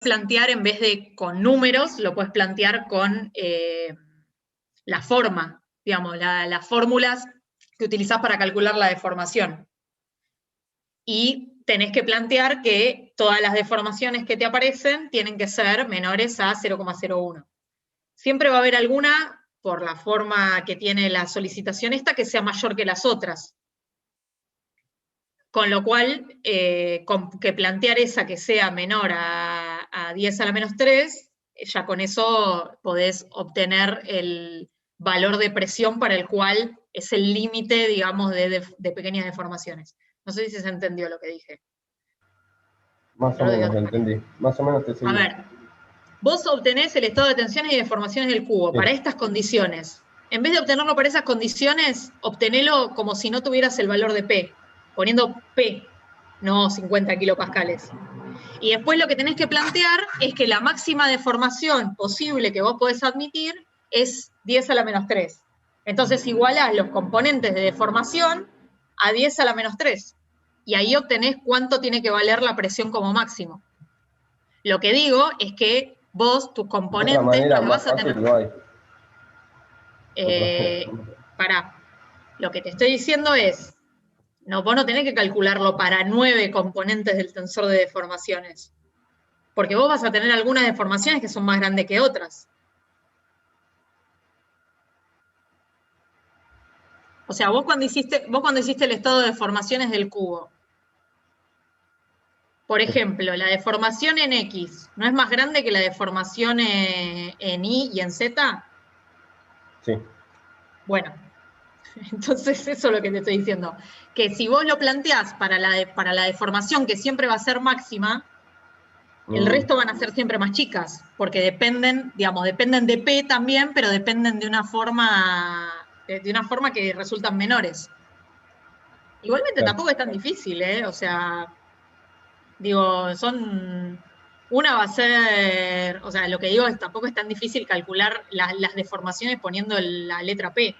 plantear, en vez de con números, lo puedes plantear con la forma, digamos, las fórmulas que utilizás para calcular la deformación. Y tenés que plantear que todas las deformaciones que te aparecen tienen que ser menores a 0,01. Siempre va a haber alguna, por la forma que tiene la solicitación esta, que sea mayor que las otras. Con lo cual, que plantear esa que sea menor a 10 a la menos 3, ya con eso podés obtener el valor de presión para el cual es el límite, digamos, de pequeñas deformaciones. No sé si se entendió lo que dije. Más o menos lo entendí. Más o menos te seguí. A ver, vos obtenés el estado de tensiones y deformaciones del cubo para estas condiciones. En vez de obtenerlo para esas condiciones, obtenelo como si no tuvieras el valor de P, poniendo P, no 50 kilopascales. Y después lo que tenés que plantear es que la máxima deformación posible que vos podés admitir es 10 a la menos 3. Entonces igualás los componentes de deformación a 10 a la menos 3. Y ahí obtenés cuánto tiene que valer la presión como máximo. Lo que digo es que vos, tus componentes, no los vas a tener. Pará. Lo que te estoy diciendo es, no, vos no tenés que calcularlo para 9 componentes del tensor de deformaciones. Porque vos vas a tener algunas deformaciones que son más grandes que otras. O sea, vos cuando hiciste el estado de deformaciones del cubo, por ejemplo, la deformación en X, ¿no es más grande que la deformación en Y y en Z? Sí. Bueno, entonces eso es lo que te estoy diciendo. Que si vos lo planteás para la deformación, que siempre va a ser máxima, el resto van a ser siempre más chicas, porque dependen, digamos, dependen de P también, pero dependen de una forma que resultan menores. Igualmente tampoco es tan difícil, ¿eh? O sea, digo, una va a ser, o sea, lo que digo es tampoco es tan difícil calcular las deformaciones poniendo la letra P.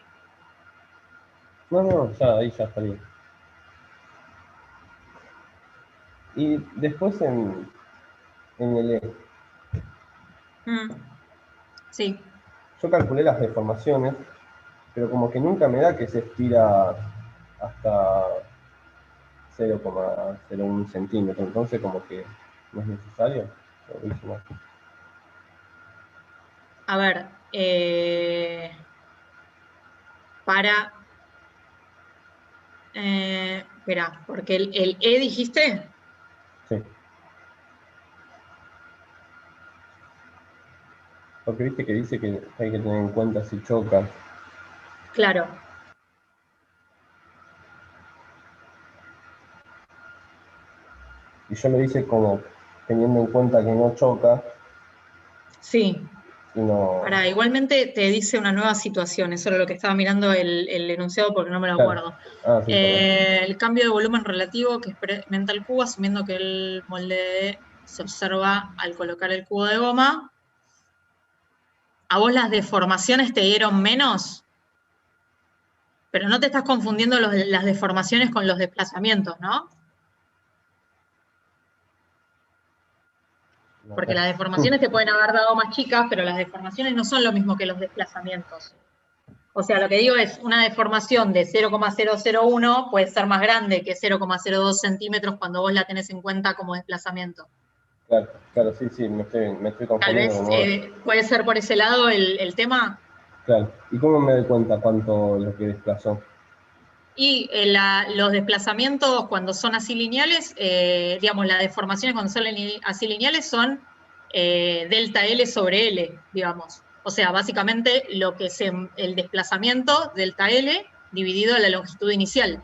No, ya, ahí ya está bien. Y después en el E. Sí. Yo calculé las deformaciones, pero como que nunca me da que se estira hasta 0,01 centímetro, entonces como que no es necesario. A ver, para, espera, porque el E dijiste. Sí. Porque viste que dice que hay que tener en cuenta si choca. Claro. Y yo lo hice como teniendo en cuenta que no choca. Sí. Y no... Para, igualmente te dice una nueva situación, eso era lo que estaba mirando el enunciado porque no me lo Claro. acuerdo. Sí, perdón. El cambio de volumen relativo que experimenta el cubo, asumiendo que el molde se observa al colocar el cubo de goma. ¿A vos las deformaciones te dieron menos? Pero no te estás confundiendo las deformaciones con los desplazamientos, ¿no? Porque las deformaciones te pueden haber dado más chicas, pero las deformaciones no son lo mismo que los desplazamientos. O sea, lo que digo es, una deformación de 0,001 puede ser más grande que 0,02 centímetros cuando vos la tenés en cuenta como desplazamiento. Claro, sí, me estoy Tal confundiendo vez con vos. puede ser por ese lado el tema. Claro. ¿Y cómo me doy cuenta cuánto lo que desplazó? Y los desplazamientos cuando son así lineales, digamos, las deformaciones cuando son así lineales son delta L sobre L, digamos. O sea, básicamente el desplazamiento delta L dividido la longitud inicial.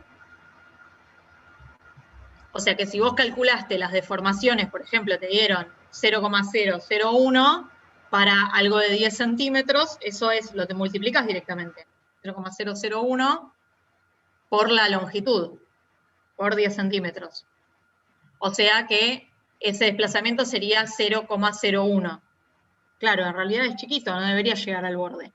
O sea que si vos calculaste las deformaciones, por ejemplo, te dieron 0,001 para algo de 10 centímetros, eso es, lo te multiplicas directamente. 0,001 por la longitud, por 10 centímetros. O sea que ese desplazamiento sería 0,01. Claro, en realidad es chiquito, no debería llegar al borde.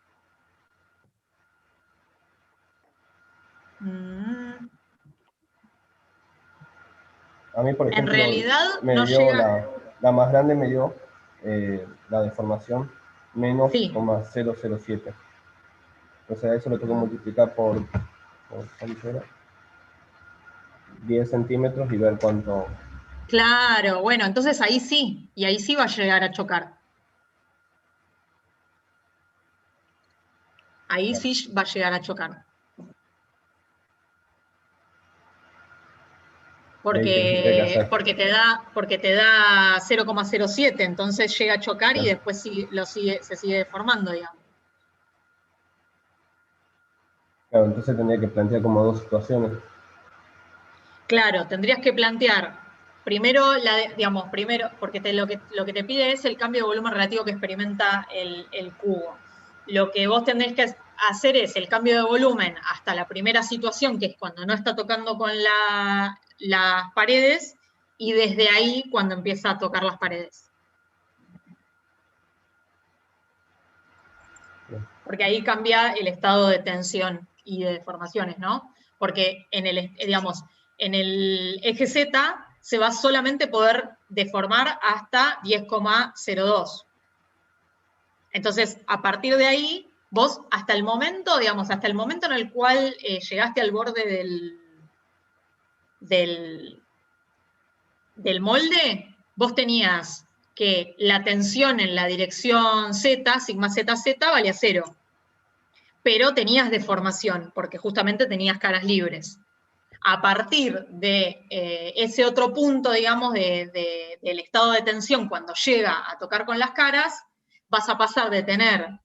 A mí, por En ejemplo, realidad me no dio llega. la más grande me dio la deformación menos Sí. 0,007. O sea, eso lo tengo que multiplicar por ¿cuánto era? 10 centímetros y ver cuánto. Claro, bueno, entonces ahí sí, y ahí sí va a llegar a chocar. Ahí Claro. sí va a llegar a chocar. Y ahí qué tendría que hacer. Porque te da 0,07, entonces llega a chocar y Claro. después se sigue deformando, digamos. Claro, entonces tendría que plantear como dos situaciones. Claro, tendrías que plantear primero, primero, porque lo que te pide es el cambio de volumen relativo que experimenta el cubo. Lo que vos tendréis que hacer es el cambio de volumen hasta la primera situación, que es cuando no está tocando con las paredes, y desde ahí cuando empieza a tocar las paredes. Bien. Porque ahí cambia el estado de tensión y de deformaciones, ¿no? Porque en el eje Z se va solamente poder deformar hasta 10,02. Entonces, a partir de ahí, vos hasta el momento, hasta el momento en el cual llegaste al borde del molde, vos tenías que la tensión en la dirección Z, sigma ZZ, valía 0. Pero tenías deformación, porque justamente tenías caras libres. A partir de ese otro punto, digamos, del estado de tensión, cuando llega a tocar con las caras, vas a pasar de tener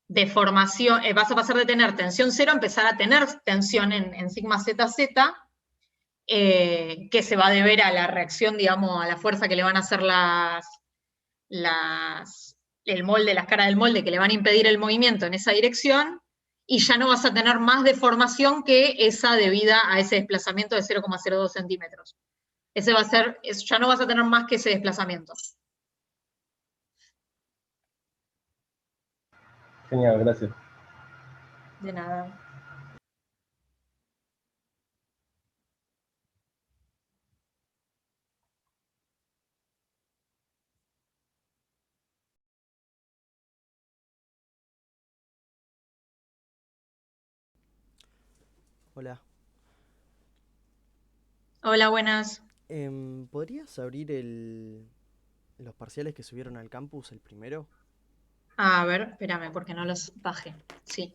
deformación, vas a pasar de tener tensión 0 a empezar a tener tensión en sigma ZZ, que se va a deber a la reacción, digamos, a la fuerza que le van a hacer el molde, las caras del molde que le van a impedir el movimiento en esa dirección, y ya no vas a tener más deformación que esa debida a ese desplazamiento de 0,02 centímetros. Ese va a ser, ya no vas a tener más que ese desplazamiento. Genial, gracias. De nada. Hola. Hola, buenas. ¿Podrías abrir los parciales que subieron al campus, el primero? A ver, espérame, porque no los bajé. Sí.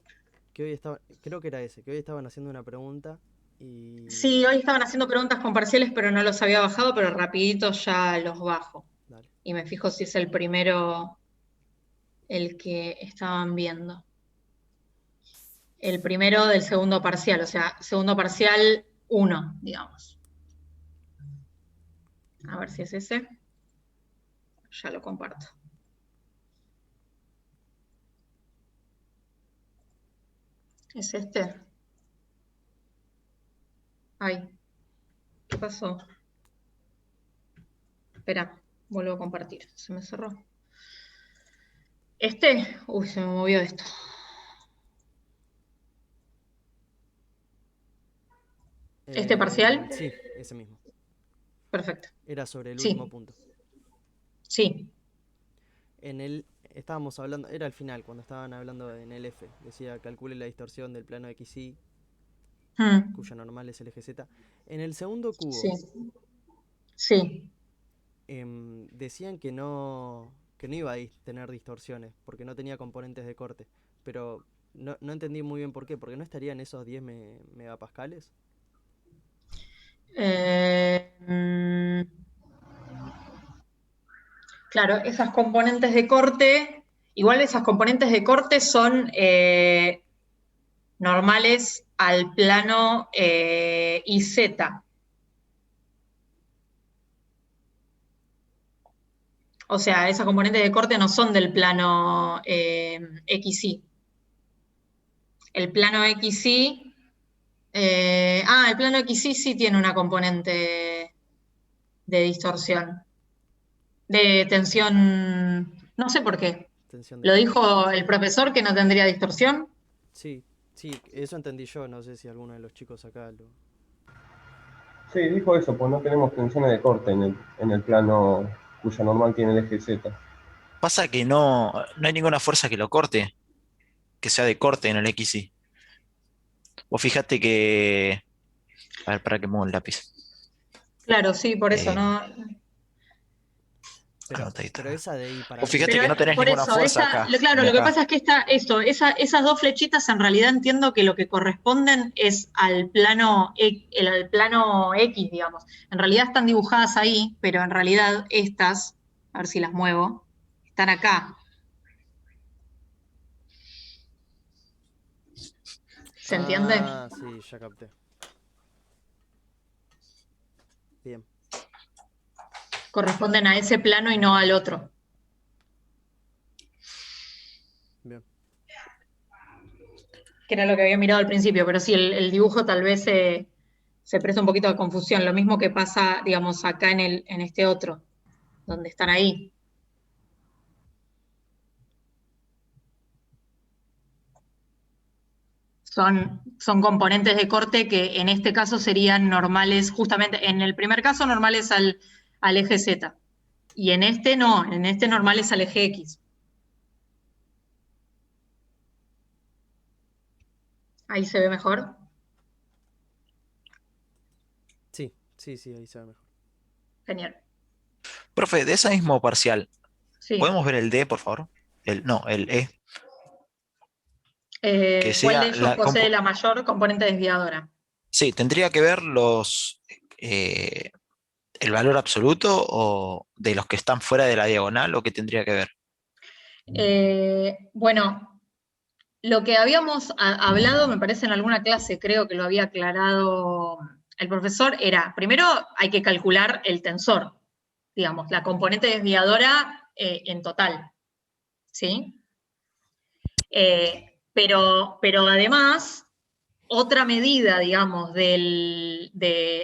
Que hoy creo que era ese, que hoy estaban haciendo una pregunta y... Sí, hoy estaban haciendo preguntas con parciales, pero no los había bajado, pero rapidito ya los bajo. Dale. Y me fijo si es el primero el que estaban viendo. El primero del segundo parcial, o sea, segundo parcial 1, digamos. A ver si es ese. Ya lo comparto. ¿Es este? Ay, ¿qué pasó? Espera, vuelvo a compartir. Se me cerró. ¿Este? Uy, se me movió esto. ¿Este parcial? Sí, ese mismo. Perfecto. Era sobre el último Sí, punto. sí. Estábamos hablando, era al final, cuando estaban hablando en el F. Decía, calcule la distorsión del plano XY, cuya normal es el eje Z. En el segundo cubo, Sí, sí. decían que no iba a tener distorsiones, porque no tenía componentes de corte. Pero no entendí muy bien por qué, porque no estarían esos 10 megapascales. Mm, claro, esas componentes de corte, igual esas componentes de corte son normales al plano IZ. O sea, esas componentes de corte no son del plano XY. El plano XY, el plano XY sí tiene una componente de distorsión, de tensión, no sé por qué. Tensión de ¿Lo corte. dijo el profesor que no tendría distorsión? Sí, sí, eso entendí yo. No sé si alguno de los chicos acá lo... Sí, dijo eso, pues no tenemos tensiones de corte en el plano cuya normal tiene el eje Z. Pasa que no hay ninguna fuerza que lo corte, que sea de corte en el XY. Vos fíjate que... A ver, para que muevo el lápiz. Claro, sí, por eso, Eh, ¿no? Anotadito. Pero esa de ahí para Vos fíjate arriba. que no tenés Por ninguna eso, fuerza acá, claro, ni lo que acá. pasa es que esas dos flechitas en realidad entiendo que lo que corresponden es al plano, al plano X, digamos. En realidad están dibujadas ahí, pero en realidad estas, a ver si las muevo, están acá. ¿Se entiende? Ah, sí, ya capté. Bien. Corresponden a ese plano y no al otro. Bien. Que era lo que había mirado al principio, pero sí, el dibujo tal vez se presta un poquito de confusión. Lo mismo que pasa, digamos, acá en este otro, donde están ahí. Son componentes de corte que en este caso serían normales, justamente en el primer caso normales al eje Z. Y en este no, en este normales al eje X. Ahí se ve mejor. Sí, sí, sí, ahí se ve mejor. Genial. Profe, de ese mismo parcial, Sí. ¿podemos ver el D, por favor? No, el E. Que ¿Cuál de sea ellos posee la mayor componente desviadora? Sí, tendría que ver el valor absoluto o de los que están fuera de la diagonal, o qué tendría que ver. Bueno, lo que habíamos hablado, me parece en alguna clase, creo que lo había aclarado el profesor, era, primero hay que calcular el tensor, digamos, la componente desviadora en total, ¿sí? Pero además, otra medida, digamos, de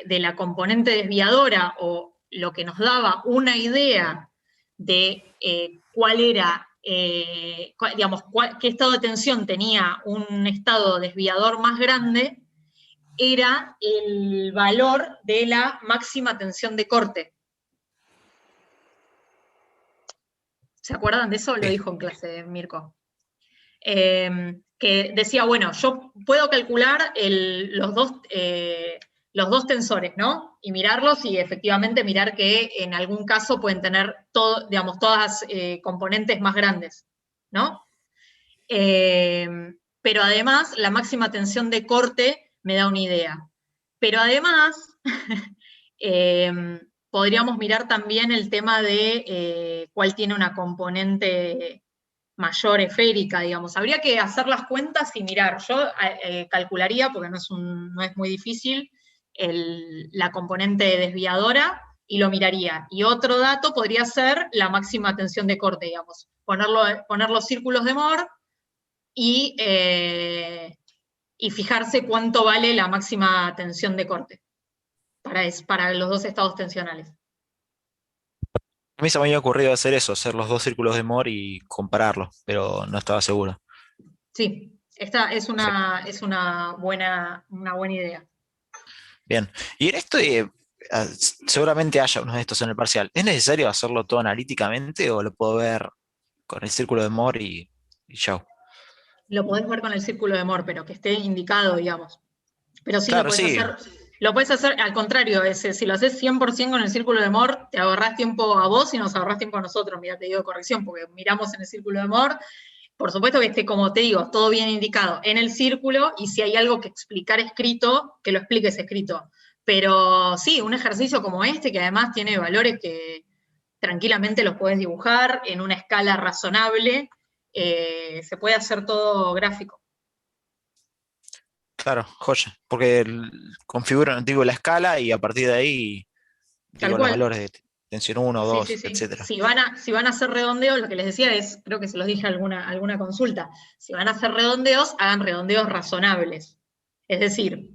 la componente desviadora, o lo que nos daba una idea de cuál era, digamos, qué estado de tensión tenía un estado desviador más grande, era el valor de la máxima tensión de corte. ¿Se acuerdan de eso? Lo dijo en clase Mirko. Que decía, bueno, yo puedo calcular los dos tensores, ¿no? Y mirarlos y efectivamente mirar que en algún caso pueden tener digamos, todas componentes más grandes, ¿no? Pero además, la máxima tensión de corte me da una idea. Pero además, podríamos mirar también el tema de cuál tiene una componente mayor esférica, digamos. Habría que hacer las cuentas y mirar. Yo calcularía, porque no es muy difícil, la componente desviadora y lo miraría. Y otro dato podría ser la máxima tensión de corte, digamos. Poner los círculos de Moore y fijarse cuánto vale la máxima tensión de corte para los dos estados tensionales. A mí se me había ocurrido hacer eso, hacer los dos círculos de Moore y compararlos, pero no estaba seguro. Sí, esta es Perfecto. una buena idea. Bien. Y en esto, seguramente haya uno de estos en el parcial. ¿Es necesario hacerlo todo analíticamente o lo puedo ver con el círculo de Moore y chau? Lo podés ver con el círculo de Moore, pero que esté indicado, digamos. Pero sí Claro, sí. lo puedes hacer al contrario, si lo haces 100% con el círculo de Moore, te ahorrás tiempo a vos y nos ahorrás tiempo a nosotros, mira, te digo corrección, porque miramos en el círculo de Moore, por supuesto que esté, como te digo, todo bien indicado en el círculo, y si hay algo que explicar escrito, que lo expliques escrito. Pero sí, un ejercicio como este, que además tiene valores que tranquilamente los puedes dibujar en una escala razonable, se puede hacer todo gráfico. Claro, joya. Porque configuro, digo la escala y a partir de ahí Tal digo los cual. valores de tensión 1, Sí, sí, 2, sí. etcétera. Si van a hacer redondeos, lo que les decía es, creo que se los dije alguna consulta, si van a hacer redondeos, hagan redondeos razonables. Es decir,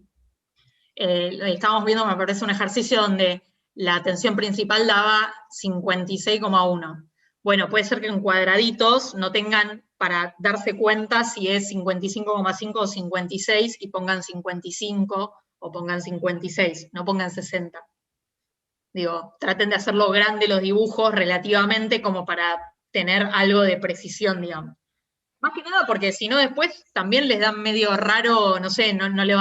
estábamos viendo, me parece, un ejercicio donde la tensión principal daba 56,1. Bueno, puede ser que en cuadraditos no tengan para darse cuenta si es 55,5 o 56 y pongan 55 o pongan 56, no pongan 60. Digo, traten de hacerlo grande los dibujos relativamente como para tener algo de precisión, digamos. Más que nada porque si no después también les dan medio raro, no sé, no les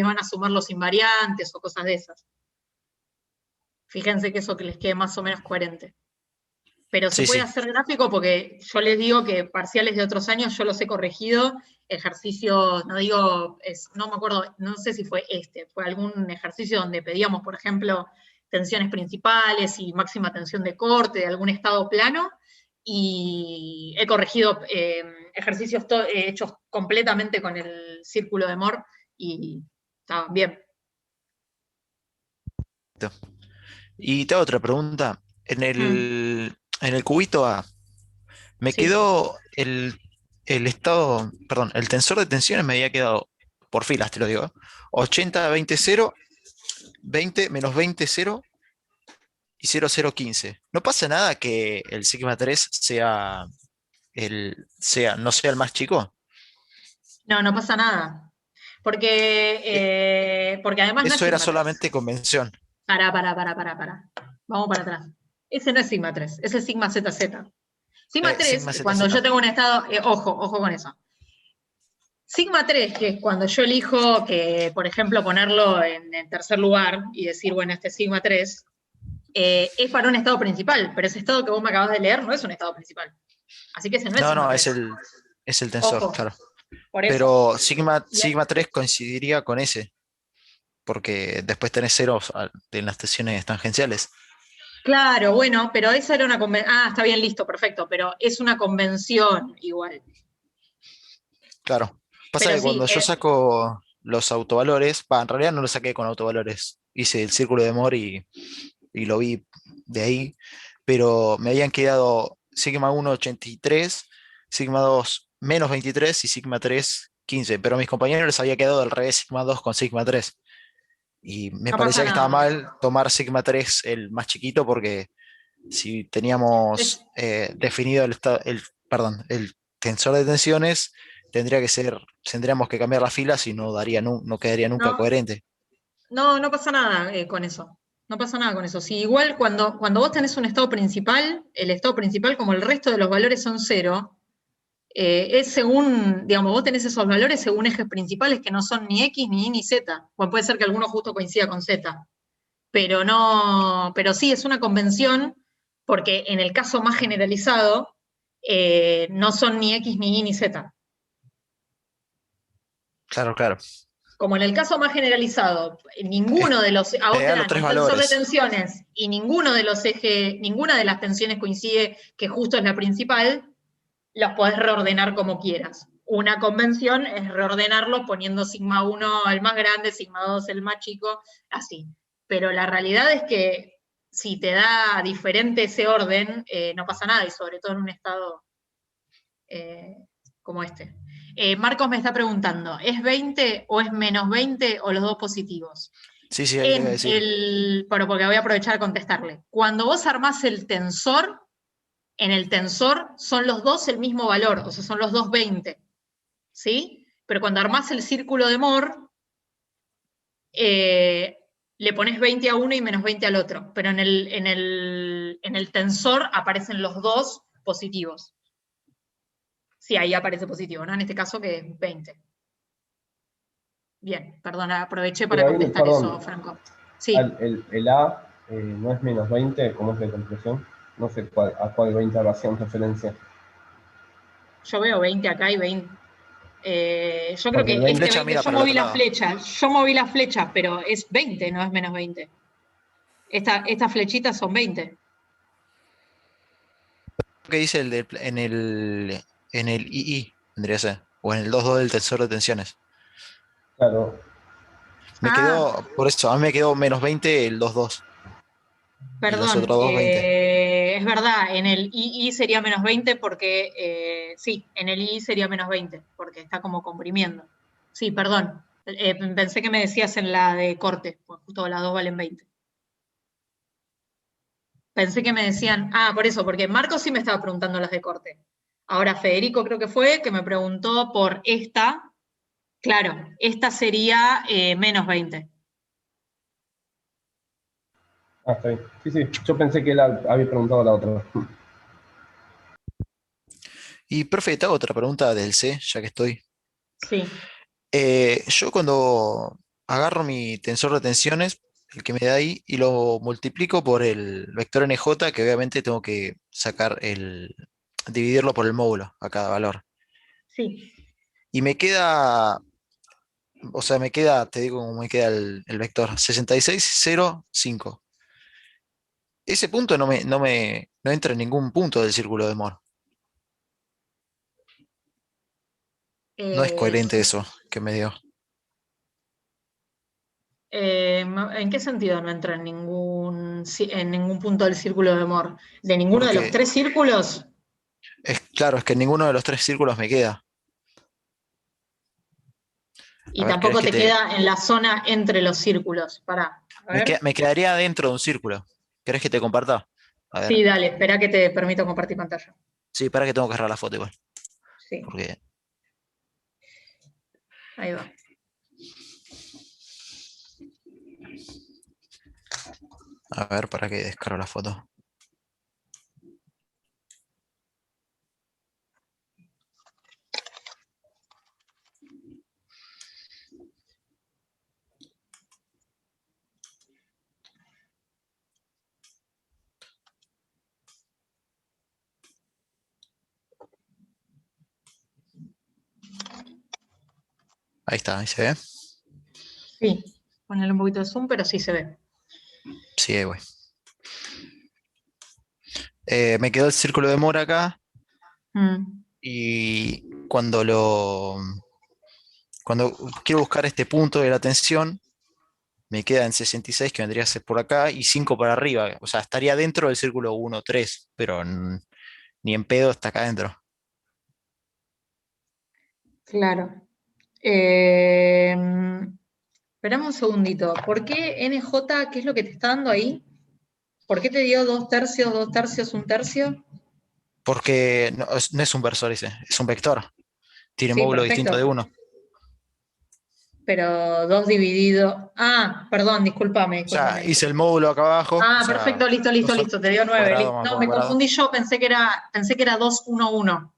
van a sumar los invariantes o cosas de esas. Fíjense que eso que les quede más o menos coherente. Pero se Sí, puede sí. hacer gráfico porque yo les digo que parciales de otros años yo los he corregido, ejercicios, no digo, no me acuerdo, no sé si fue fue algún ejercicio donde pedíamos, por ejemplo, tensiones principales y máxima tensión de corte de algún estado plano, y he corregido ejercicios hechos completamente con el círculo de Moore y estaban bien. Y te hago otra pregunta. En el cubito A, me Sí. quedó el estado, perdón, el tensor de tensiones me había quedado, por filas te lo digo, 80, 20, 0, 20, menos 20, 0 y 0, 0, 15. ¿No pasa nada que el sigma 3 no sea el más chico? No, no pasa nada. Eh, Porque además no es Eso era sigma 3. solamente convención. Pará. Vamos para atrás. Ese no es sigma 3, ese es sigma ZZ. Sigma 3, Sigma cuando ZZ. yo tengo un estado, ojo con eso. Sigma 3, que es cuando yo elijo que, por ejemplo, ponerlo en tercer lugar y decir, bueno, este es sigma 3, es para un estado principal, pero ese estado que vos me acabas de leer no es un estado principal. Así que ese no es No, sigma no, 3. es el tensor, Ojo, claro. por eso. Pero sigma 3 coincidiría con ese, porque después tenés ceros en las tensiones tangenciales. Claro, bueno, pero esa era una convención. Ah, está bien, listo, perfecto, pero es una convención igual. Claro. Pasa Pero que sí, cuando yo saco los autovalores, en realidad no lo saqué con autovalores, hice el círculo de Moore y lo vi de ahí, pero me habían quedado sigma 1 83, sigma 2 menos 23 y sigma 3 15, pero a mis compañeros les había quedado al revés sigma 2 con sigma 3. Y me no pasa parecía que estaba nada. mal tomar sigma 3 el más chiquito porque si teníamos definido perdón, el tensor de tensiones, tendríamos que cambiar las filas y no quedaría nunca No, coherente. no pasa nada con eso. No pasa nada con eso. Si igual cuando vos tenés un estado principal, el estado principal, como el resto de los valores son cero, es según, digamos, vos tenés esos valores según ejes principales que no son ni X, ni Y, ni Z. O puede ser que alguno justo coincida con Z. Pero no, pero sí, es una convención, porque en el caso más generalizado, no son ni X, ni Y, ni Z. Claro, claro. Como en el caso más generalizado, ninguno de los, a Me vos te dan los dan tres un tensor de valores. tensiones y ninguno de los ejes, ninguna de las tensiones coincide que justo es la principal, los podés reordenar como quieras. Una convención es reordenarlo poniendo sigma 1 el más grande, sigma 2 el más chico, así. Pero la realidad es que si te da diferente ese orden, no pasa nada, y sobre todo en un estado eh, como este. Marcos me está preguntando, ¿es 20 o es menos 20 o los dos positivos? Sí, sí, ahí le voy a decir. Bueno, porque voy a aprovechar a contestarle. Cuando vos armás el tensor, en el tensor son los dos el mismo valor, o sea, son los dos 20, ¿sí? Pero cuando armás el círculo de Moore, le pones 20 a uno y menos 20 al otro, pero en el tensor aparecen los dos positivos. Sí, ahí aparece positivo, ¿no? En este caso que es 20. Bien, perdona, aproveché para Pero ahí, contestar eso, perdón, Franco. Sí, el A no es menos 20, como es de conclusión. No sé a cuál 20 hacían referencia. yo veo 20 acá y 20. Yo creo Porque que el este 20, Flecha 20, mira para el otro lado. yo moví la flecha, pero es 20, no es menos 20. Estas flechitas son 20. ¿Qué dice en el II? Tendría que ser. O en el 2.2 del tensor de tensiones. claro, Me Ah, quedó, por eso, a mí me quedó menos 20 el 2.2 y los perdón, otros dos 20. es verdad, en el II sería menos 20 porque, sí, en el II sería menos 20 porque está como comprimiendo. Sí, perdón, pensé que me decías en la de corte, pues justo las dos valen 20. Pensé que me decían, por eso, porque Marcos sí me estaba preguntando las de corte. Ahora Federico creo que fue, que me preguntó por esta. Claro, esta sería menos 20. Ah, está bien. Sí, sí. Yo pensé que él había preguntado la otra. Y profe, te hago otra pregunta del C, ya que estoy. Sí, Yo cuando agarro mi tensor de tensiones, el que me da ahí, y lo multiplico por el vector NJ, que obviamente tengo que dividirlo por el módulo a cada valor. sí. Y me queda, o sea, me queda, te digo cómo me queda el vector, 66,05. Ese punto no entra en ningún punto del círculo de Moore. No es Eh, coherente eso que me dio. ¿En qué sentido no entra en ningún punto del círculo de Moore? ¿De ninguno de los Porque tres círculos? claro, es que en ninguno de los tres círculos me queda. A Y ver, ¿querés tampoco que te te...? queda en la zona entre los círculos. Pará, a ver. Me quedaría dentro de un círculo. ¿Querés que te comparta? A ver. Sí, dale, espera que te permito compartir pantalla. Sí, para que tengo que agarrar la foto igual. Sí, Porque, ahí va. a ver, para que descargo la foto. Ahí está, ahí se ve. Sí, ponerle un poquito de zoom, pero sí se ve. Sí, ahí voy. Me quedó el círculo de mora acá Mm, y cuando quiero buscar este punto de la tensión, me queda en 66, que vendría a ser por acá, y 5 para arriba. O sea, estaría dentro del círculo 1, 3, pero ni en pedo está acá adentro. claro. Eh, Esperame un segundito. ¿Por qué NJ, qué es lo que te está dando ahí? ¿Por qué te dio dos tercios, un tercio? Porque no es un versor ese, es un vector. Tiene Sí, módulo distinto de perfecto. uno. Pero dos dividido. Ah, perdón, O sea, discúlpame. hice el módulo acá abajo, o Ah, sea, perfecto, listo, listo, 2 listo. Te dio nueve. cuadrado más No, 2 me cuadrado. confundí yo, pensé que era 2, 1, 1.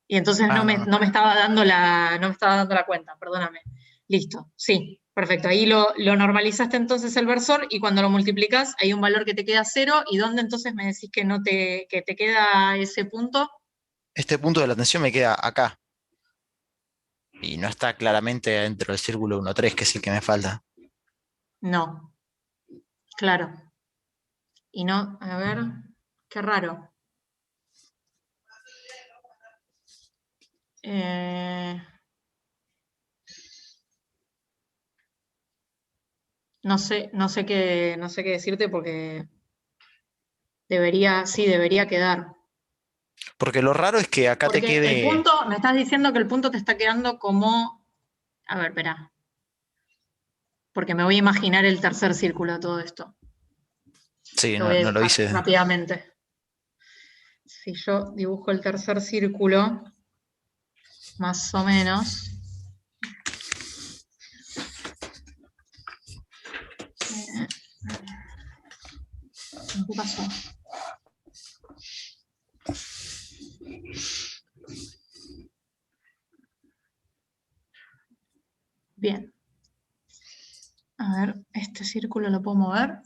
Y entonces Ah, no, no. no me estaba dando no me estaba dando la cuenta, perdóname. Listo, sí, perfecto. Ahí lo normalizaste entonces el versor y cuando lo multiplicas hay un valor que te queda cero. ¿Y dónde entonces me decís que que te queda ese punto? Este punto de la tensión me queda acá y no está claramente dentro del círculo 1,3, que es el que me falta. No, claro. Y no, a ver, qué raro. Eh, no sé qué decirte porque sí, debería quedar. Porque lo raro es que acá te Porque el quede. punto, me estás diciendo que el punto te está quedando como, a ver, espera, porque me voy a imaginar el tercer círculo de todo esto. Sí, Lo voy a no lo dibujar hice. rápidamente. Si yo dibujo el tercer círculo, más o menos. eh, ¿Qué pasó? Bien. A ver, este círculo lo puedo mover.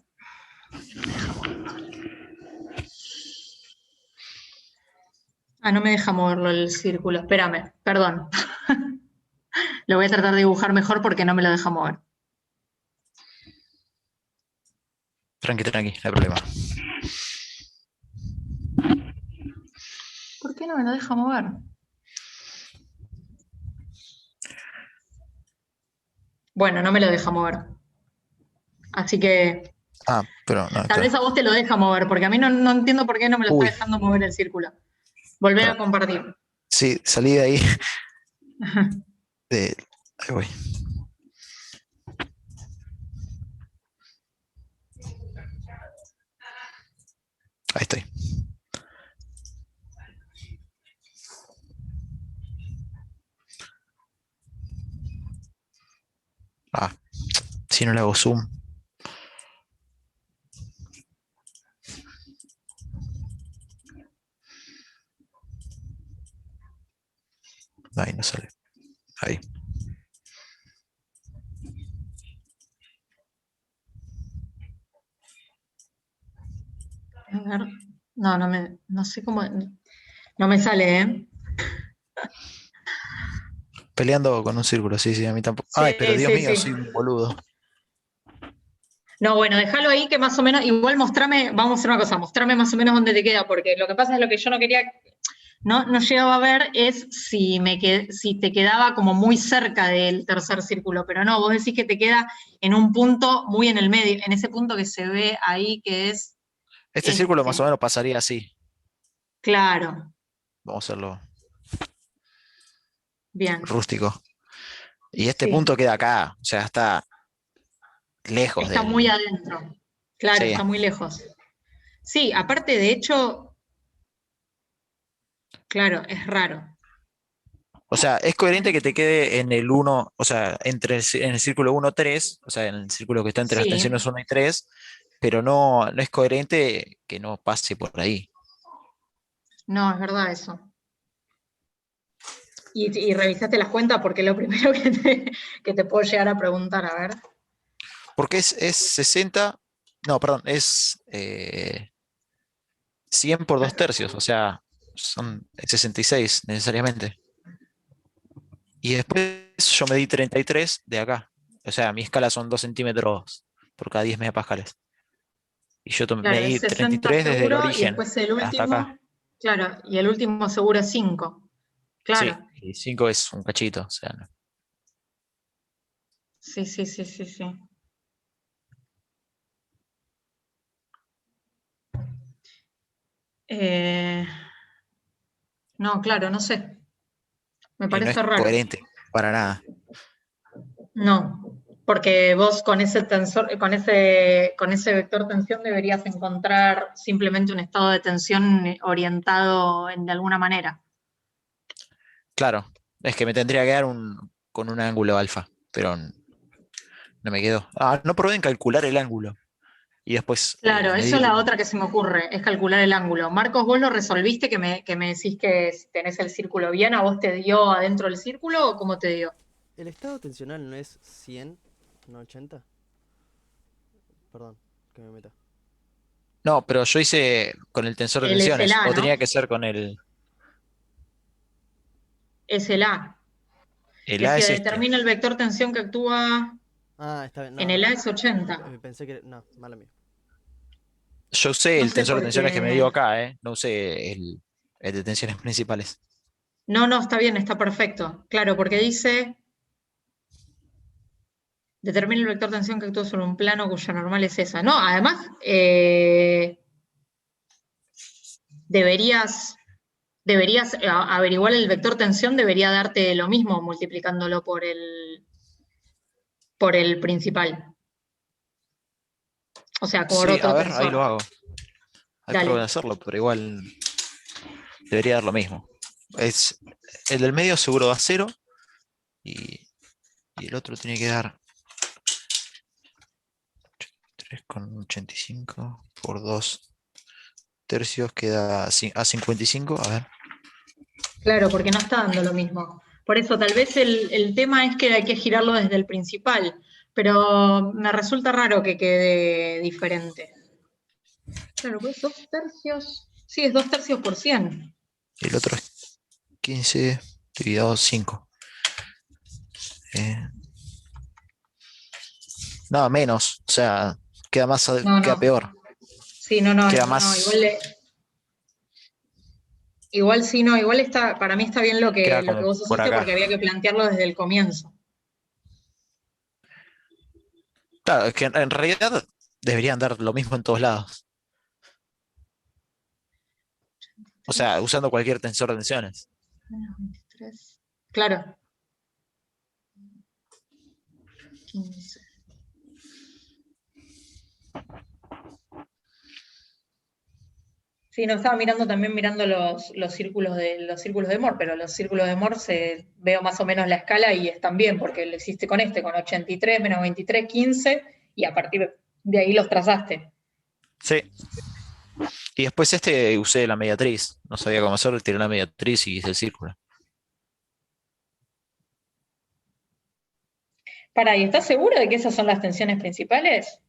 Ah, no me deja moverlo el círculo. Espérame, perdón. Lo voy a tratar de dibujar mejor porque no me lo deja mover. Tranqui, tranqui, no hay problema. ¿Por qué no me lo deja mover? Bueno, no me lo deja mover. Así que Ah, pero no, tal esto. vez a vos te lo deja mover, porque a mí no entiendo por qué no me lo está Uy, dejando mover el círculo. Volver a para. compartir. Sí, salí de ahí. Ahí voy. Ahí estoy. Ah, si no le hago zoom. Ahí no sale. Ahí. A ver. No, no sé cómo. No me sale, ¿eh? Peleando con un círculo, sí, a mí tampoco. Sí, Ay, pero Dios sí, mío, sí. soy un boludo. No, bueno, déjalo ahí que más o menos, igual mostrame, vamos a hacer una cosa, mostrame más o menos dónde te queda, porque lo que pasa es lo que yo no quería, no llegaba a ver es si te quedaba como muy cerca del tercer círculo, pero no, vos decís que te queda en un punto muy en el medio, en ese punto que se ve ahí que es Este círculo más o este. menos pasaría así. Claro, Vamos a hacerlo bien, rústico. Y este sí, punto queda acá, o sea, está lejos está muy del. adentro, claro, Sí. está muy lejos. Sí, aparte de hecho, claro, es raro. O sea, es coherente que te quede en el uno, o sea, en el círculo uno 3, o sea, en el círculo que está entre las Sí, tensiones 1 y 3, pero no es coherente que no pase por ahí. no, es verdad eso. Y revisaste las cuentas porque es lo primero que te puedo llegar a preguntar, a ver. Porque es 60, no, perdón, es 100 por 2 tercios, o sea, son 66 necesariamente. Y después yo medí 33 de acá. O sea, mi escala son 2 centímetros por cada 10 megapascales. Y yo Claro, es medí 60 33 desde el seguro y origen después el hasta acá. último, claro, y el último seguro es 5. Sí, Claro, y 5 es un cachito. O sea, sí, sí, sí, sí, sí. Eh, no, claro, no sé. Me y no es parece raro. coherente para nada. No, porque vos con ese tensor, con ese vector tensión deberías encontrar simplemente un estado de tensión orientado de alguna manera. Claro, es que me tendría que dar con un ángulo alfa, pero no me quedó. Ah, no probé en calcular el ángulo. Y después Claro, eso es medirlo. la otra que se me ocurre, es calcular el ángulo. Marcos, vos lo resolviste, que me decís que si tenés el círculo bien, ¿a vos te dio adentro del círculo o cómo te dio? ¿El estado tensional no es 100, no 80? Perdón, que me meta. No, pero yo hice con el tensor de Él es el tensiones, A, o ¿no? tenía que ser con Es el A. el Y A si es este. determina el vector tensión que actúa Ah, está bien, en no, el no. A es 80. Pensé que. No, mala mía. Yo usé No el sé tensor de por tensiones que me qué. dio acá, ¿eh? No usé el de tensiones principales. No, no, está bien, está perfecto. Claro, porque dice, determina el vector tensión que actúa sobre un plano cuya normal es esa. No, además, deberías, deberías averiguar el vector tensión, debería darte lo mismo multiplicándolo por el principal. O sea, por Sí, a otro ver, ahí tensor. lo hago. Ahí pruebo de Dale. hacerlo, pero igual debería dar lo mismo. Es, el del medio seguro da 0 y, y el otro tiene que dar 3,85 por 2 tercios, queda a 55. A ver. Claro, porque no está dando lo mismo. Por eso, tal vez el tema es que hay que girarlo desde el principal, pero me resulta raro que quede diferente. Claro, pues 2 tercios. Sí, es 2 tercios por 100. El otro es 15 dividido 5. Nada menos, o sea, queda más, No, queda no. peor. Sí, no, no, Queda no, más, igual sí, no, igual está, para mí está bien lo que, queda lo que como vos por hiciste acá. porque había que plantearlo desde el comienzo. Claro, es que en realidad deberían dar lo mismo en todos lados. O sea, 3 usando cualquier tensor de tensiones. menos 23. Claro, 15. Sí, no estaba mirando también mirando los círculos de Moore, pero los círculos de Moore veo más o menos la escala y están bien, porque lo hiciste con 83 menos 23, 15, y a partir de ahí los trazaste. Sí. Y después usé la mediatriz. No sabía cómo hacerlo, tiré la mediatriz y hice el círculo. Pará, ¿y estás seguro de que esas son las tensiones principales?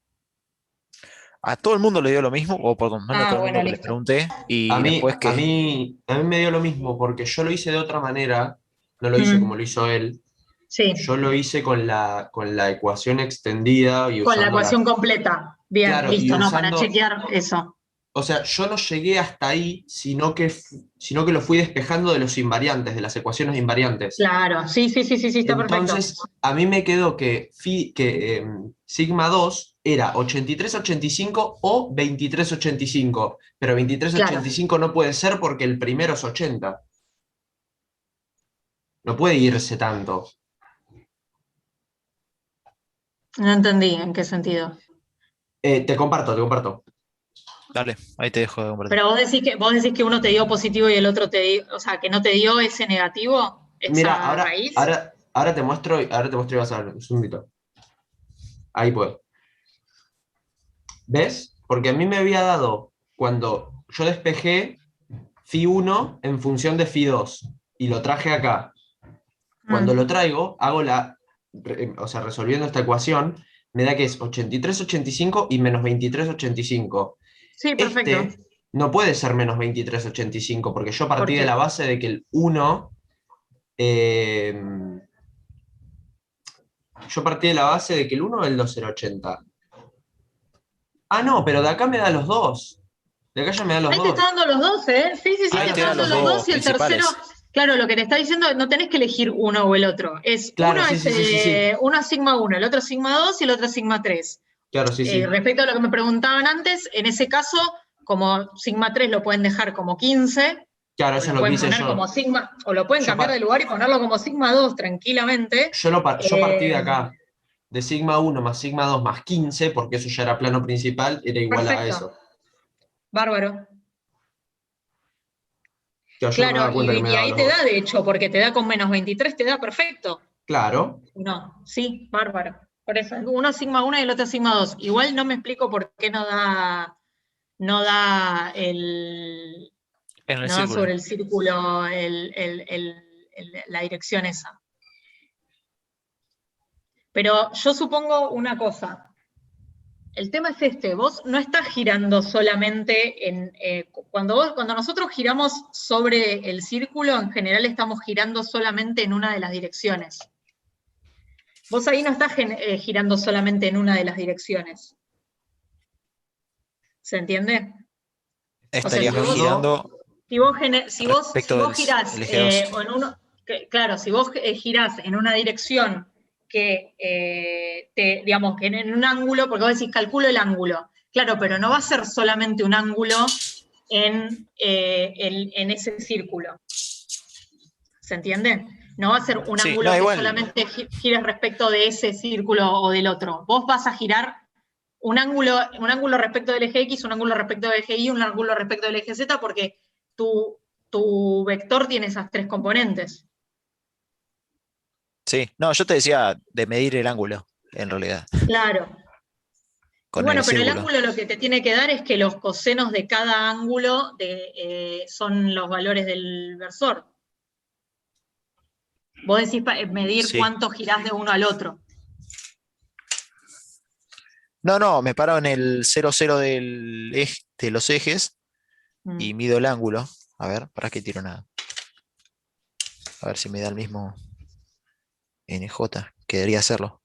A todo el mundo le dio lo mismo, o por lo menos a Ah, todo el bueno, mundo que le listo. pregunté, A y mí, después a que, mí, a mí me dio lo mismo, porque yo lo hice de otra manera, no lo hice como Mm, lo hizo él. sí, Yo lo hice con la ecuación extendida y con la usando ecuación las. completa. Bien, Claro, y listo, no, para usando. chequear eso. O sea, yo no llegué hasta ahí, sino que lo fui despejando de los invariantes, de las ecuaciones invariantes. Claro, sí, sí, sí, sí, sí, está perfecto. Entonces, a mí me quedó que sigma 2 era 83,85 o 23,85, pero Claro, 23,85 no puede ser porque el primero es 80. No puede irse tanto. no entendí en qué sentido. Te comparto, te comparto. dale, ahí te dejo de compartir. Pero vos decís que uno te dio positivo y el otro te dio, o sea, que no te dio ese negativo, Mira, esa raíz. ahora te muestro y vas a ver, un segundito. Ahí puedo. ¿Ves? Porque a mí me había dado, cuando yo despejé phi 1 en función de phi 2 y lo traje acá. Cuando lo Mm, traigo, o sea, resolviendo esta ecuación, me da que es 83,85 y menos 23,85. sí, perfecto. Este no puede ser menos 23,85 porque yo ¿Por partí de la qué? base de que el 1, eh, yo partí de la base de que el 1 es el 2,080. Ah, no, pero de acá me da los dos. De acá ya me da los Ahí te está dos. dando los dos, ¿eh? Sí, sí, sí, te Ahí Claro, te está sí, dan sí, dando los los sí. dos dos y el tercero, principales. claro, lo que te está diciendo, no tenés que elegir uno o el otro. Claro, sí, sí, sí, sí, sí. Uno es sigma 1, el otro es sigma 2 y el otro es sigma 3. Claro, sí, sí. Respecto a lo que me preguntaban antes, en ese caso, como sigma 3 lo pueden dejar como 15, Claro, o eso es lo lo que pueden hice poner como yo. sigma, o lo pueden Yo, cambiar de par- lugar y ponerlo como sigma 2 tranquilamente. yo partí Eh, de acá, de sigma 1 más sigma 2 más 15, porque eso ya era plano principal, era igual a Perfecto, eso. bárbaro. Claro, yo no me Claro, daba cuenta que me y daba ahí los te da, dos. de hecho, porque te da con menos 23, te da perfecto. Claro. No, sí, bárbaro. Por eso, uno sigma 1 y el otro sigma 2. Igual no me explico por qué no da En el no da círculo. sobre el círculo la dirección esa. Pero yo supongo una cosa. El tema es este, vos no estás girando solamente cuando nosotros giramos sobre el círculo, en general estamos girando solamente en una de las direcciones. Vos ahí no estás girando solamente en una de las direcciones. ¿Se entiende? O sea, Estarías si vos, Girando. girando si vos, gene- si vos, si respecto vos del girás eje 2. o en uno, claro, si vos girás en una dirección que digamos, que en un ángulo, porque vos decís calculo el ángulo, claro, pero no va a ser solamente un ángulo en ese círculo. ¿Se entiende? No va a ser un Sí, no, ángulo que igual, solamente gire respecto de ese círculo o del otro. Vos vas a girar un ángulo respecto del eje X, un ángulo respecto del eje Y, un ángulo respecto del eje Z, porque tu vector tiene esas tres componentes. sí. No, yo te decía de medir el ángulo, en realidad, Claro. Y con bueno, el pero el círculo. ángulo lo que te tiene que dar es que los cosenos de cada ángulo son los valores del versor. Vos decís medir Sí. cuánto girás de uno al otro. No, no, me paro en el 0,0 de los ejes y Mm. mido el ángulo. A ver, para que tiro nada. A ver si me da el mismo NJ, que debería hacerlo.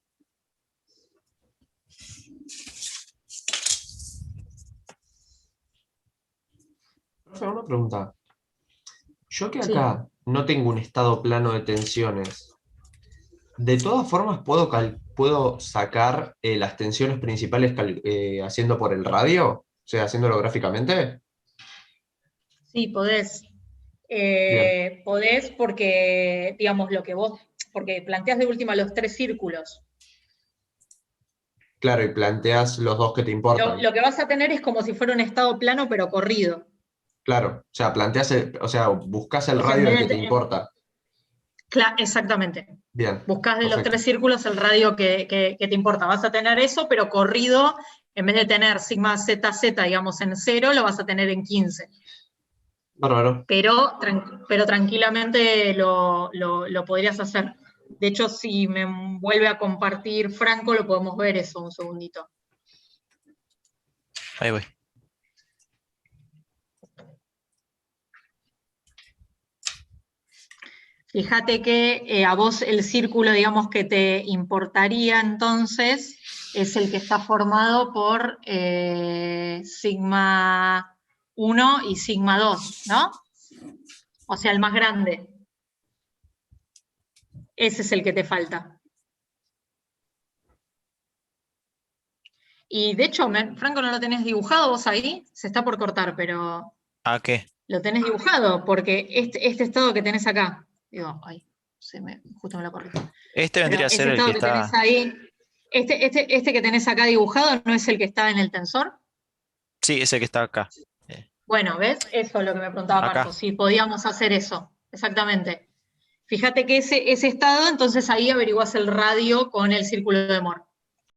Profe, una pregunta. Yo que Sí. acá no tengo un estado plano de tensiones, de todas formas puedo sacar las tensiones principales haciendo por el radio, o sea, haciéndolo gráficamente. Sí, podés. Bien. Podés porque, digamos, porque planteás de última los tres círculos. Claro, y planteas los dos que te Lo, importan. lo que vas a tener es como si fuera un estado plano, pero corrido. Claro, o sea, o sea, buscas el O sea, en radio del vez que te de, importa. exactamente. Bien, Buscás de los perfecto. tres círculos el radio que te importa. Vas a tener eso, pero corrido, en vez de tener sigma ZZ, digamos, en 0, lo vas a tener en 15. Bárbaro. Pero tranquilamente lo podrías hacer. De hecho, si me vuelve a compartir Franco, lo podemos ver eso un segundito. Ahí voy. Fíjate que a vos el círculo, digamos, que te importaría entonces es el que está formado por sigma 1 y sigma 2, ¿no? O sea, el más grande. Ese es el que te falta. Y de hecho, Franco, ¿no lo tenés dibujado vos ahí? Se está por cortar, pero ¿A qué? lo tenés dibujado, porque este estado que tenés acá, digo, ay, justo me lo corrí. Este Pero vendría a ser ese el estado que que tenés está. ahí, este que tenés acá dibujado, ¿no es el que está en el tensor? Sí, ese que está acá. Bueno, ¿ves? Eso es lo que me preguntaba Acá. Marco, si podíamos hacer eso, exactamente. Fíjate que ese estado, entonces ahí averiguás el radio con el círculo de Moore.